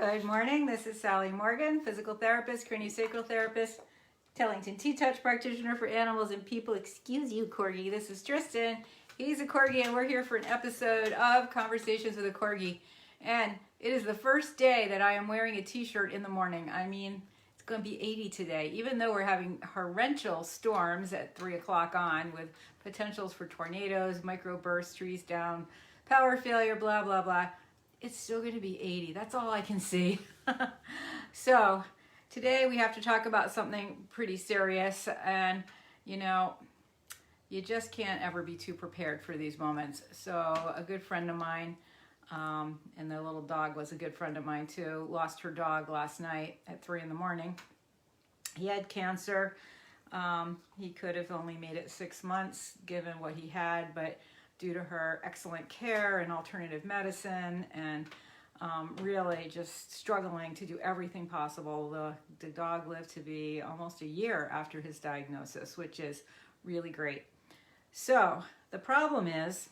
Good morning. This is Sally Morgan, physical therapist, craniosacral therapist, Tellington T-Touch practitioner for animals and people. Excuse you, Corgi. This is Tristan. He's a Corgi, and we're here for an episode of Conversations with a Corgi. And it is the first day that I am wearing a t-shirt in the morning. I mean, it's going to be 80 today, even though we're having torrential storms at 3 o'clock on with potentials for tornadoes, microbursts, trees down, power failure, blah, blah, blah. It's still going to be 80. That's all I can see. So today we have to talk about something pretty serious, and you just can't ever be too prepared for these moments. So a good friend of mine, and the little dog was a good friend of mine too, lost her dog last night at 3 in the morning. He had cancer. He could have only made it 6 months given what he had, but due to her excellent care and alternative medicine and really just struggling to do everything possible, the dog lived to be almost a year after his diagnosis, which is really great. So the problem is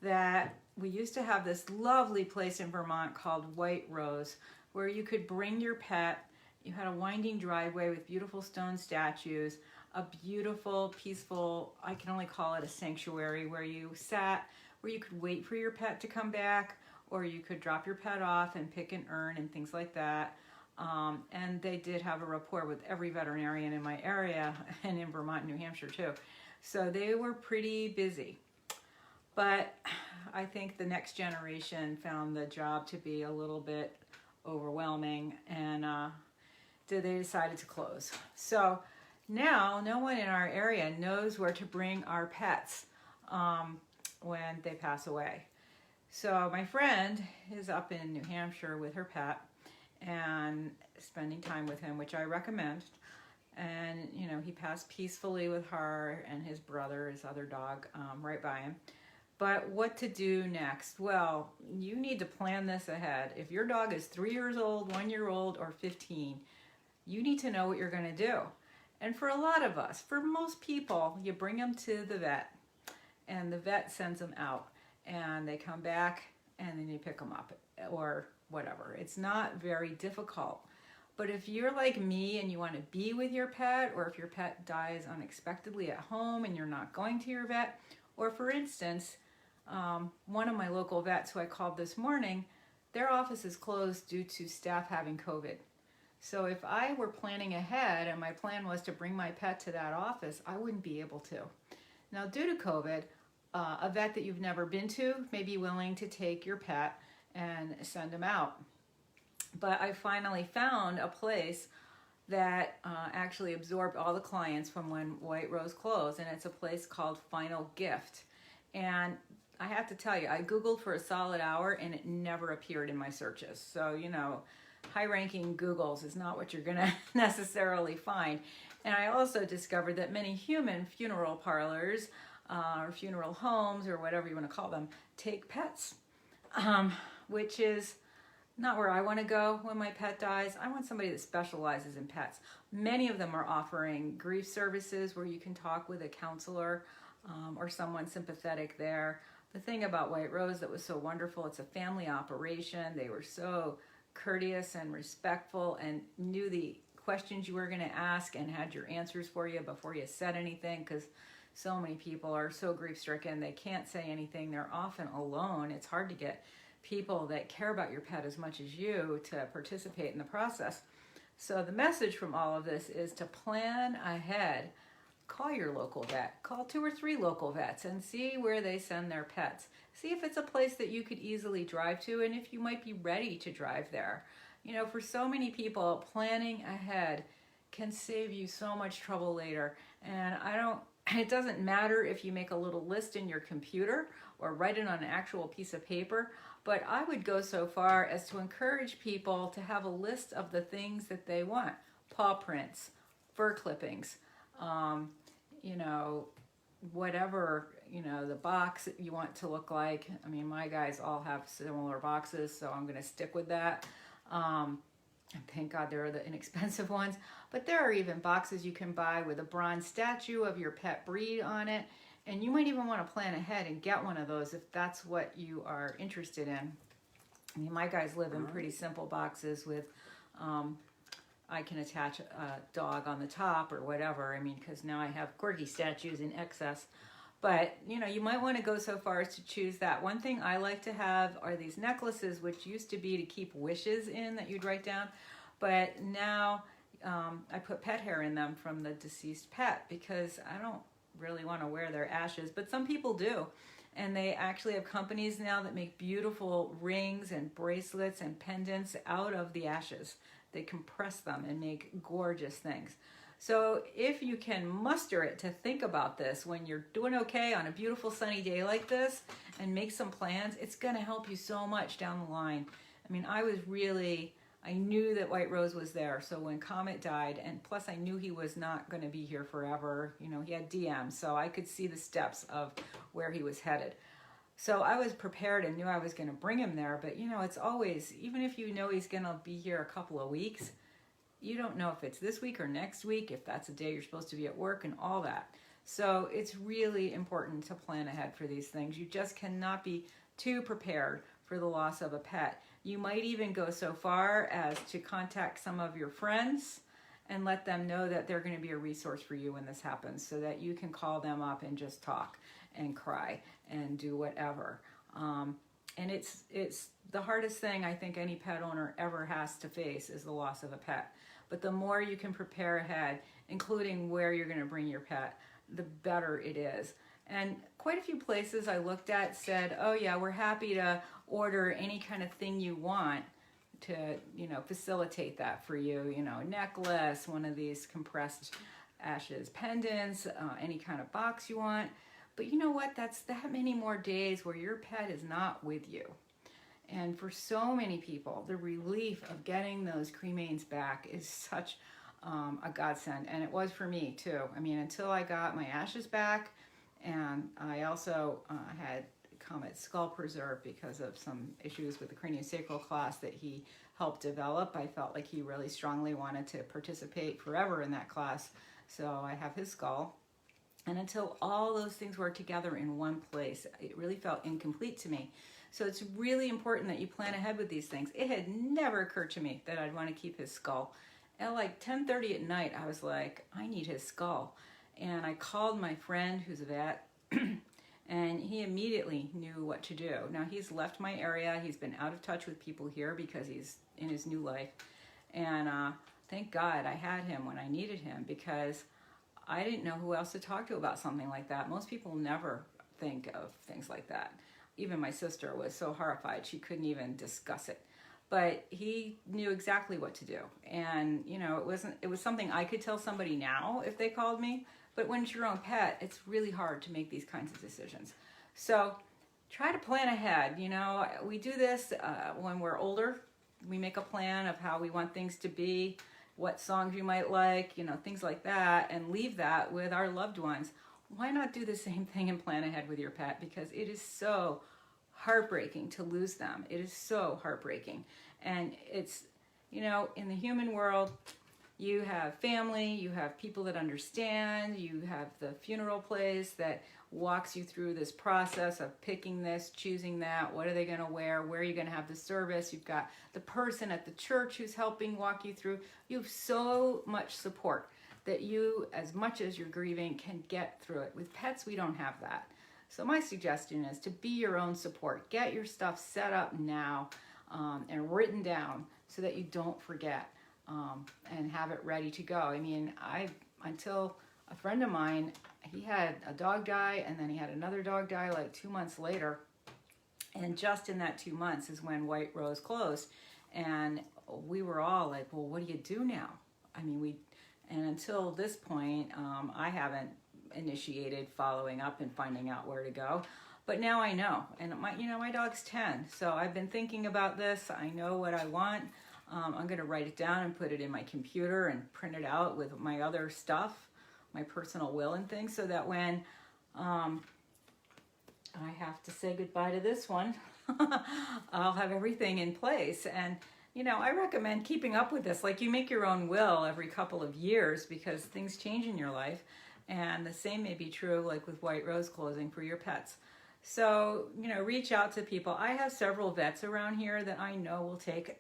that we used to have this lovely place in Vermont called White Rose, where you could bring your pet. You had a winding driveway with beautiful stone statues, a beautiful, peaceful, I can only call it a sanctuary, where you sat, where you could wait for your pet to come back, or you could drop your pet off and pick an urn and things like that. And they did have a rapport with every veterinarian in my area and in Vermont and New Hampshire too. So they were pretty busy. But I think the next generation found the job to be a little bit overwhelming, and they decided to close. So now no one in our area knows where to bring our pets when they pass away. So my friend is up in New Hampshire with her pet and spending time with him, which I recommend. And he passed peacefully with her and his brother, his other dog, right by him. But what to do next? Well, you need to plan this ahead. If your dog is 3 years old, 1 year old, or 15, you need to know what you're going to do. And for a lot of us, for most people, you bring them to the vet, and the vet sends them out, and they come back, and then you pick them up, or whatever. It's not very difficult. But if you're like me and you want to be with your pet, or if your pet dies unexpectedly at home and you're not going to your vet, or for instance, one of my local vets who I called this morning, their office is closed due to staff having COVID. So if I were planning ahead and my plan was to bring my pet to that office, I wouldn't be able to. Now, due to COVID, a vet that you've never been to may be willing to take your pet and send them out. But I finally found a place that actually absorbed all the clients from when White Rose closed, and it's a place called Final Gift. And I have to tell you, I Googled for a solid hour and it never appeared in my searches. So, high-ranking Googles is not what you're going to necessarily find. And I also discovered that many human funeral parlors or funeral homes, or whatever you want to call them, take pets, which is not where I want to go when my pet dies. I want somebody that specializes in pets. Many of them are offering grief services where you can talk with a counselor or someone sympathetic there. The thing about White Rose that was so wonderful, it's a family operation. They were so courteous and respectful and knew the questions you were going to ask and had your answers for you before you said anything, because so many people are so grief-stricken they can't say anything. They're often alone. It's hard to get people that care about your pet as much as you to participate in the process. So the message from all of this is to plan ahead. Call your local vet. Call 2 or 3 local vets and see where they send their pets. See if it's a place that you could easily drive to, and if you might be ready to drive there. For so many people, planning ahead can save you so much trouble later. And it doesn't matter if you make a little list in your computer or write it on an actual piece of paper, but I would go so far as to encourage people to have a list of the things that they want. Paw prints, fur clippings, whatever, the box that you want to look like. I mean, my guys all have similar boxes, so I'm going to stick with that. And thank God they're the inexpensive ones. But there are even boxes you can buy with a bronze statue of your pet breed on it. And you might even want to plan ahead and get one of those if that's what you are interested in. I mean, my guys live in pretty simple boxes with, I can attach a dog on the top or whatever. I mean, because now I have Corgi statues in excess. But, you know, you might want to go so far as to choose that. One thing I like to have are these necklaces, which used to be to keep wishes in that you'd write down. But now I put pet hair in them from the deceased pet because I don't really want to wear their ashes. But some people do. And they actually have companies now that make beautiful rings and bracelets and pendants out of the ashes. They compress them and make gorgeous things. So if you can muster it to think about this when you're doing okay on a beautiful sunny day like this and make some plans, it's going to help you so much down the line. I mean, I knew that White Rose was there. So when Comet died, and plus I knew he was not going to be here forever, you know, he had DMs, so I could see the steps of where he was headed. So I was prepared and knew I was going to bring him there. But, you know, it's always, even if you know he's going to be here a couple of weeks, you don't know if it's this week or next week, if that's a day you're supposed to be at work and all that. So it's really important to plan ahead for these things. You just cannot be too prepared for the loss of a pet. You might even go so far as to contact some of your friends and let them know that they're going to be a resource for you when this happens, so that you can call them up and just talk and cry and do whatever. And it's the hardest thing I think any pet owner ever has to face is the loss of a pet. But the more you can prepare ahead, including where you're going to bring your pet, the better it is. And quite a few places I looked at said, oh yeah, we're happy to order any kind of thing you want to, you know, facilitate that for you. You know, necklace, one of these compressed ashes pendants, any kind of box you want. But you know what? That's that many more days where your pet is not with you. And for so many people, the relief of getting those cremains back is such a godsend. And it was for me too. I mean, until I got my ashes back, and I also had Comet's skull preserved because of some issues with the craniosacral class that he helped develop. I felt like he really strongly wanted to participate forever in that class. So I have his skull. And until all those things were together in one place, it really felt incomplete to me. So it's really important that you plan ahead with these things. It had never occurred to me that I'd want to keep his skull. At like 10:30 at night, I was like, I need his skull. And I called my friend who's a vet, and he immediately knew what to do. Now, he's left my area. He's been out of touch with people here because he's in his new life. And thank God I had him when I needed him, because I didn't know who else to talk to about something like that. Most people never think of things like that. Even my sister was so horrified she couldn't even discuss it. But he knew exactly what to do. And, you know, it was something I could tell somebody now if they called me. But when it's your own pet, it's really hard to make these kinds of decisions. So try to plan ahead. You know, we do this when we're older. We make a plan of how we want things to be, what songs you might like, you know, things like that, and leave that with our loved ones. Why not do the same thing and plan ahead with your pet? Because it is so heartbreaking to lose them. It is so heartbreaking. And it's, you know, in the human world, you have family, you have people that understand, you have the funeral place that walks you through this process of picking this, choosing that, what are they going to wear, where are you going to have the service, you've got the person at the church who's helping walk you through. You have so much support that you, as much as you're grieving, can get through it. With pets, we don't have that. So my suggestion is to be your own support. Get your stuff set up now and written down so that you don't forget, and have it ready to go. I mean, until a friend of mine, he had a dog die, and then he had another dog die like 2 months later. And just in that 2 months is when White Rose closed. And we were all like, well, what do you do now? I mean, and until this point, I haven't initiated following up and finding out where to go. But now I know. And my dog's 10. So I've been thinking about this. I know what I want. I'm going to write it down and put it in my computer and print it out with my other stuff, my personal will and things, so that when I have to say goodbye to this one, I'll have everything in place. And, you know, I recommend keeping up with this. Like, you make your own will every couple of years because things change in your life. And the same may be true, like with White Rose closing, for your pets. So, reach out to people. I have several vets around here that I know will take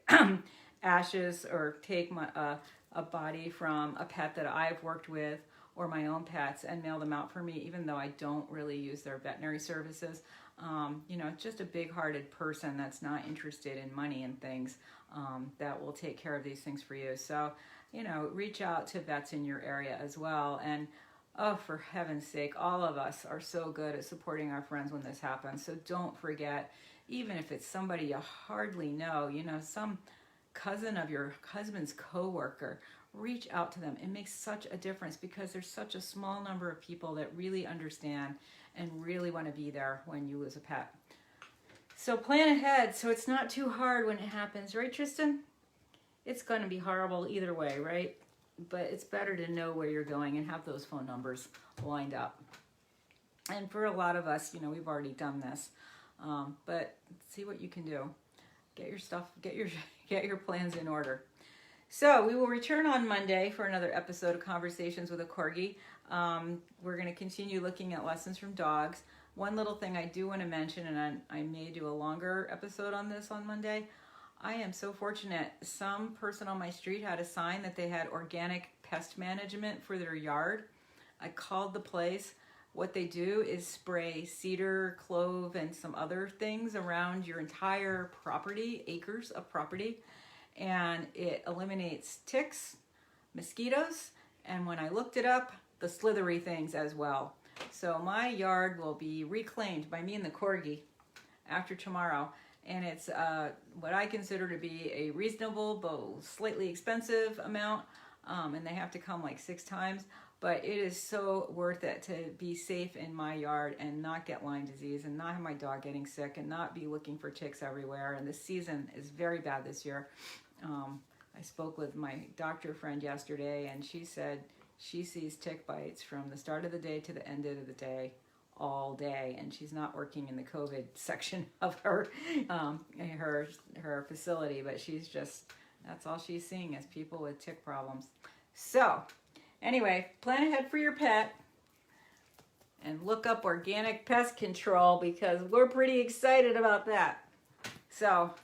ashes or take a body from a pet that I've worked with or my own pets and mail them out for me, even though I don't really use their veterinary services. Just a big-hearted person that's not interested in money and things that will take care of these things for you. So, reach out to vets in your area as well. And oh, for heaven's sake, all of us are so good at supporting our friends when this happens. So don't forget, even if it's somebody you hardly know, some cousin of your husband's coworker, reach out to them. It makes such a difference because there's such a small number of people that really understand and really want to be there when you lose a pet. So plan ahead so it's not too hard when it happens, right, Tristan? It's going to be horrible either way, right? But it's better to know where you're going and have those phone numbers lined up. And for a lot of us, we've already done this, but see what you can do. Get your stuff, get your plans in order. So we will return on Monday for another episode of Conversations with a Corgi. We're going to continue looking at lessons from dogs. One little thing I do want to mention, and I may do a longer episode on this on Monday. I am so fortunate. Some person on my street had a sign that they had organic pest management for their yard. I called the place. What they do is spray cedar, clove, and some other things around your entire property, acres of property, and it eliminates ticks, mosquitoes, and when I looked it up, the slithery things as well. So my yard will be reclaimed by me and the Corgi after tomorrow. And it's what I consider to be a reasonable but slightly expensive amount, and they have to come like 6 times, but it is so worth it to be safe in my yard and not get Lyme disease and not have my dog getting sick and not be looking for ticks everywhere. And the season is very bad this year. I spoke with my doctor friend yesterday, and she said she sees tick bites from the start of the day to the end of the day all day, and she's not working in the COVID section of her facility, but that's all she's seeing is people with tick problems. So anyway, plan ahead for your pet and look up organic pest control because we're pretty excited about that. So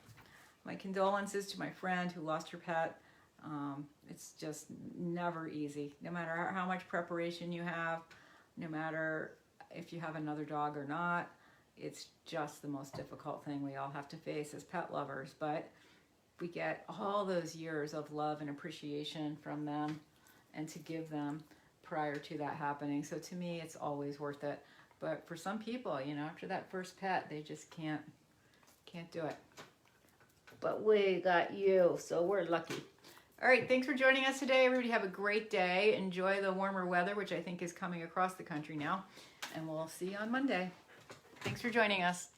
my condolences to my friend who lost her pet. It's just never easy, no matter how much preparation you have, no matter if you have another dog or not. It's just the most difficult thing we all have to face as pet lovers, but we get all those years of love and appreciation from them and to give them prior to that happening. So to me, it's always worth it. But for some people, after that first pet, they just can't do it. But we got you, so we're lucky. All right, thanks for joining us today. Everybody have a great day. Enjoy the warmer weather, which I think is coming across the country now. And we'll see you on Monday. Thanks for joining us.